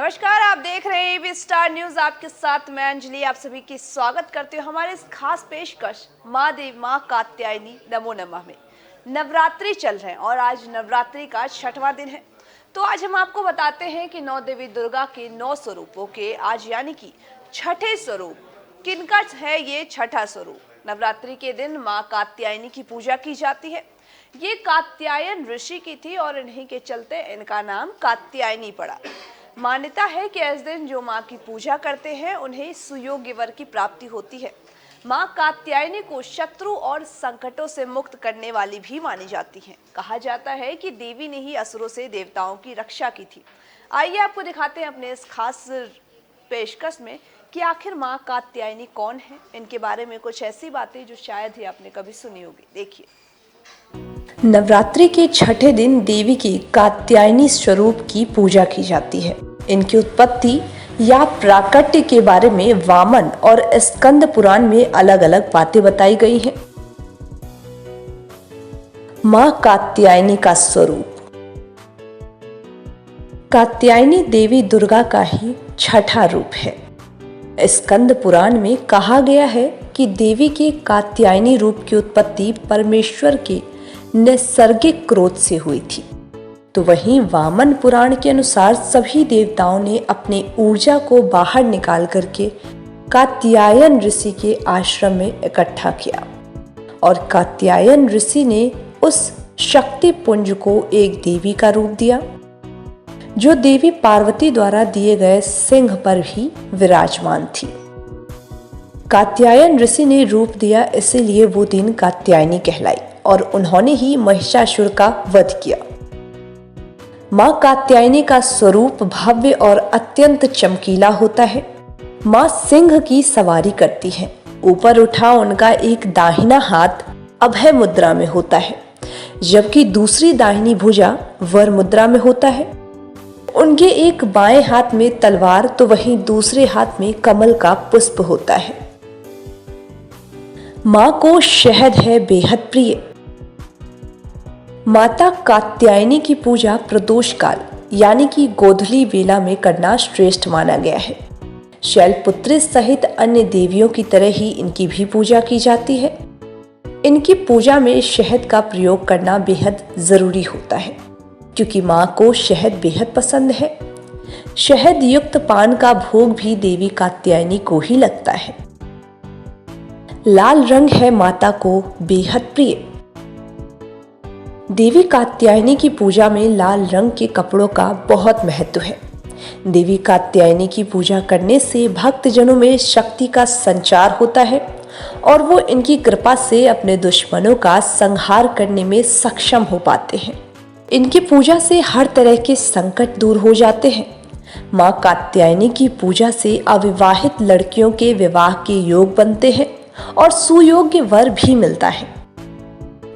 नमस्कार, आप देख रहे हैं एबी स्टार न्यूज। आपके साथ मैं अंजलि आप सभी की स्वागत करती हूँ हमारे इस खास पेशकश माँ कात्यायनी नमो नमः में। नवरात्रि चल रहे हैं और आज नवरात्रि का 6वां दिन है। तो आज हम आपको बताते हैं कि 9 देवी दुर्गा के 9 स्वरूपों के आज यानी कि छठे स्वरूप किनका है। ये छठा स्वरूप नवरात्रि के दिन माँ कात्यायनी की पूजा की जाती है। ये कात्यायन ऋषि की थी और इन्हीं के चलते इनका नाम कात्यायनी पड़ा। मान्यता है कि इस दिन जो माँ की पूजा करते हैं उन्हें सुयोग्य वर की प्राप्ति होती है। माँ कात्यायनी को शत्रु और संकटों से मुक्त करने वाली भी मानी जाती हैं। कहा जाता है कि देवी ने ही असुरों से देवताओं की रक्षा की थी। आइए आपको दिखाते हैं अपने इस खास पेशकश में कि आखिर माँ कात्यायनी कौन है। इनके बारे में कुछ ऐसी बातें जो शायद ही आपने कभी सुनी होगी। देखिए, नवरात्रि के छठे दिन देवी की कात्यायनी स्वरूप की पूजा की जाती है। इनकी उत्पत्ति या प्राकट्य के बारे में वामन और स्कंद पुराण में अलग अलग बातें बताई गई हैं। मां कात्यायनी का स्वरूप। कात्यायनी देवी दुर्गा का ही छठा रूप है। स्कंद पुराण में कहा गया है कि देवी के कात्यायनी रूप की उत्पत्ति परमेश्वर के नैसर्गिक क्रोध से हुई थी। तो वहीं वामन पुराण के अनुसार सभी देवताओं ने अपनी ऊर्जा को बाहर निकाल करके कात्यायन ऋषि के आश्रम में इकट्ठा किया और कात्यायन ऋषि ने उस शक्ति पुंज को एक देवी का रूप दिया, जो देवी पार्वती द्वारा दिए गए सिंह पर भी विराजमान थी। कात्यायन ऋषि ने रूप दिया, इसीलिए वो दिन कात्यायनी कहलाई और उन्होंने ही महिषासुर का वध किया। मां कात्यायनी का स्वरूप भव्य और अत्यंत चमकीला होता है। मां सिंह की सवारी करती है। ऊपर उठा उनका एक दाहिना हाथ अभय मुद्रा में होता है, जबकि दूसरी दाहिनी भुजा वर मुद्रा में होता है। उनके एक बाएं हाथ में तलवार तो वहीं दूसरे हाथ में कमल का पुष्प होता है। मां को शहद है बेहद प्रिय। माता कात्यायनी की पूजा प्रदोष काल यानी कि गोधूली वेला में करना श्रेष्ठ माना गया है। शैलपुत्री सहित अन्य देवियों की तरह ही इनकी भी पूजा की जाती है। इनकी पूजा में शहद का प्रयोग करना बेहद जरूरी होता है, क्योंकि मां को शहद बेहद पसंद है। शहद युक्त पान का भोग भी देवी कात्यायनी को ही लगता है। लाल रंग है माता को बेहद प्रिय। देवी कात्यायनी की पूजा में लाल रंग के कपड़ों का बहुत महत्व है। देवी कात्यायनी की पूजा करने से भक्तजनों में शक्ति का संचार होता है और वो इनकी कृपा से अपने दुश्मनों का संहार करने में सक्षम हो पाते हैं। इनकी पूजा से हर तरह के संकट दूर हो जाते हैं। मां कात्यायनी की पूजा से अविवाहित लड़कियों के विवाह के योग बनते हैं और सुयोग्य वर भी मिलता है।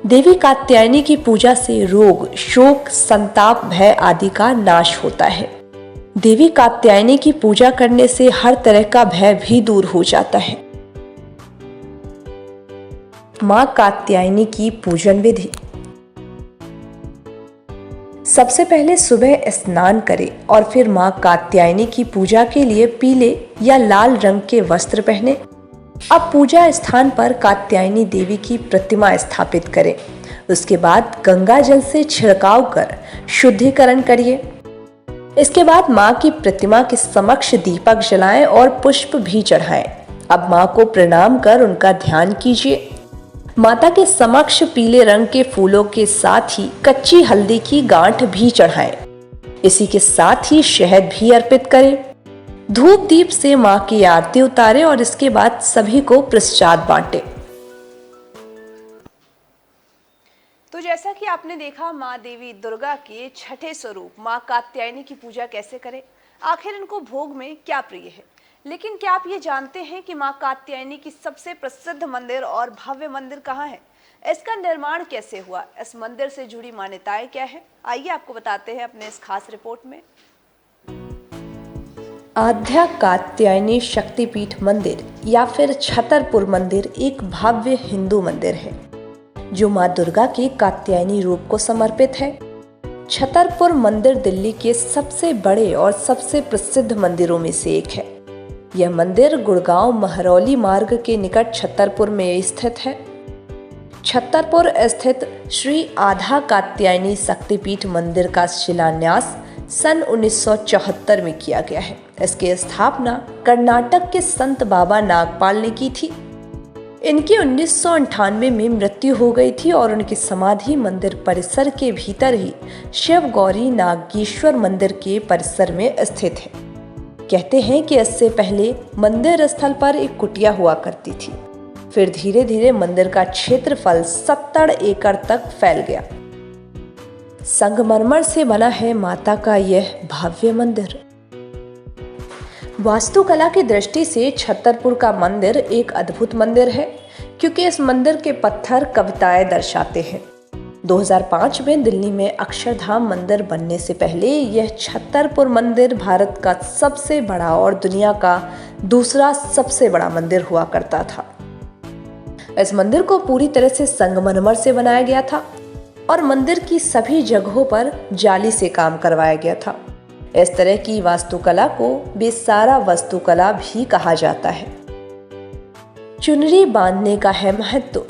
देवी कात्यायनी की पूजा से रोग, शोक, संताप, भय आदि का नाश होता है। देवी कात्यायनी की पूजा करने से हर तरह का भय भी दूर हो जाता है। मां कात्यायनी की पूजन विधि। सबसे पहले सुबह स्नान करें और फिर मां कात्यायनी की पूजा के लिए पीले या लाल रंग के वस्त्र पहने। अब पूजा स्थान पर कात्यायनी देवी की प्रतिमा स्थापित करें। उसके बाद गंगा जल से छिड़काव कर शुद्धिकरण करिए। इसके बाद मां की प्रतिमा के समक्ष दीपक जलाएं और पुष्प भी चढ़ाएं। अब मां को प्रणाम कर उनका ध्यान कीजिए। माता के समक्ष पीले रंग के फूलों के साथ ही कच्ची हल्दी की गांठ भी चढ़ाएं। इसी के साथ ही शहद भी अर्पित करें। धूप दीप से मां की आरती उतारें और इसके बाद सभी को प्रसाद बांटें। तो जैसा कि आपने देखा माँ देवी दुर्गा के छठे स्वरूप माँ कात्यायनी की पूजा कैसे करें, आखिर इनको भोग में क्या प्रिय है। लेकिन क्या आप ये जानते हैं कि माँ कात्यायनी की सबसे प्रसिद्ध मंदिर और भव्य मंदिर कहाँ है? इसका निर्माण कैसे हुआ? इस मंदिर से जुड़ी मान्यताएं क्या है? आइए आपको बताते हैं अपने इस खास रिपोर्ट में। आद्या कात्यायनी शक्तिपीठ मंदिर या फिर छतरपुर मंदिर एक भव्य हिंदू मंदिर है, जो मां दुर्गा के कात्यायनी रूप को समर्पित है। छतरपुर मंदिर दिल्ली के सबसे बड़े और सबसे प्रसिद्ध मंदिरों में से एक है। यह मंदिर गुड़गांव महरौली मार्ग के निकट छतरपुर में स्थित है। छतरपुर स्थित श्री आधा कात्यायनी शक्तिपीठ मंदिर का शिलान्यास सन 1974 में किया गया है। इसकी स्थापना कर्नाटक के संत बाबा नागपाल ने की थी। इनकी 1998 में मृत्यु हो गई थी और उनकी समाधि मंदिर परिसर के भीतर ही शिव गौरी नागेश्वर मंदिर के परिसर में स्थित है। कहते हैं कि इससे पहले मंदिर स्थल पर एक कुटिया हुआ करती थी। फिर धीरे धीरे मंदिर का क्षेत्रफल 70 एकड़ तक फैल गया। संगमरमर से बना है माता का यह भव्य मंदिर। वास्तुकला की दृष्टि से छतरपुर का मंदिर एक अद्भुत मंदिर है, क्योंकि इस मंदिर के पत्थर कविताएं दर्शाते हैं। 2005 में दिल्ली में अक्षरधाम मंदिर बनने से पहले यह छतरपुर मंदिर भारत का सबसे बड़ा और दुनिया का दूसरा सबसे बड़ा मंदिर हुआ करता था। इस मंदिर को पूरी तरह से संगमरमर से बनाया गया था और मंदिर की सभी जगहों पर जाली से काम करवाया गया था। इस तरह की वास्तुकला को बेसारा वास्तुकला भी कहा जाता है। चुनरी बांधने का है महत्व।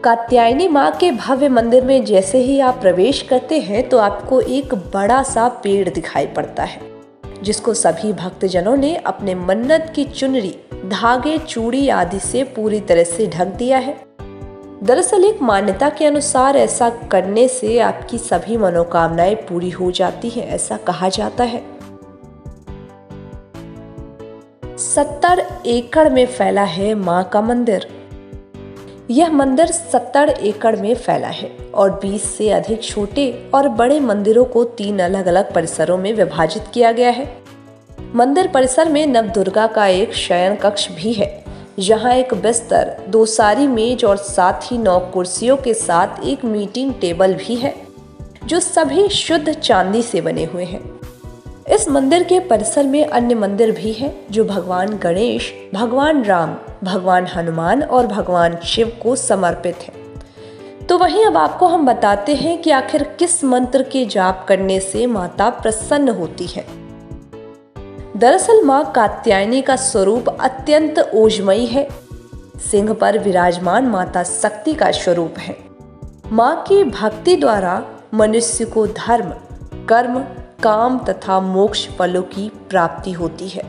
कात्यायनी मां के भव्य मंदिर में जैसे ही आप प्रवेश करते हैं तो आपको एक बड़ा सा पेड़ दिखाई पड़ता है, जिसको सभी भक्तजनों ने अपने मन्नत की चुनरी, धागे, चूड़ी आदि से पूरी तरह से ढक दिया है। दरअसल एक मान्यता के अनुसार ऐसा करने से आपकी सभी मनोकामनाएं पूरी हो जाती हैं, ऐसा कहा जाता है। 70 एकड़ में फैला है मां का मंदिर। यह मंदिर 70 एकड़ में फैला है और 20 से अधिक छोटे और बड़े मंदिरों को 3 अलग अलग परिसरों में विभाजित किया गया है। मंदिर परिसर में नवदुर्गा का एक शयन कक्ष भी है, जहां एक बिस्तर, 2 सारी मेज और साथ ही 9 कुर्सियों के साथ एक मीटिंग टेबल भी है, जो सभी शुद्ध चांदी से बने हुए हैं। इस मंदिर के परिसर में अन्य मंदिर भी हैं, जो भगवान गणेश, भगवान राम, भगवान हनुमान और भगवान शिव को समर्पित हैं। तो वहीं अब आपको हम बताते हैं कि आखिर किस मंत्र के जाप करने से माता प्रसन्न होती है। दरअसल मां कात्यायनी का स्वरूप अत्यंत ओजमयी है। सिंह पर विराजमान माता शक्ति का स्वरूप है। मां की भक्ति द्वारा मनुष्य को धर्म, कर्म, काम तथा मोक्ष फलों की प्राप्ति होती है।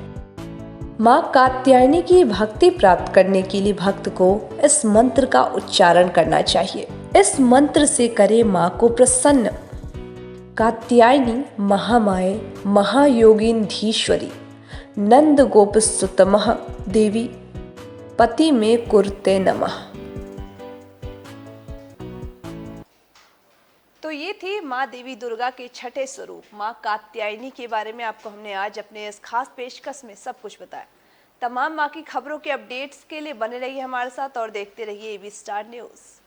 मां कात्यायनी की भक्ति प्राप्त करने के लिए भक्त को इस मंत्र का उच्चारण करना चाहिए। इस मंत्र से करे मां को प्रसन्न। कात्यायनी महामाये महायोगिन्धीश्वरी नंद गोपसुतमः देवी पति में कुरते नमः। तो ये थी माँ देवी दुर्गा के छठे स्वरूप माँ कात्यायनी के बारे में आपको हमने आज अपने इस खास पेशकश में सब कुछ बताया। तमाम माँ की खबरों के अपडेट्स के लिए बने रहिए हमारे साथ और देखते रहिए एबी स्टार न्यूज़।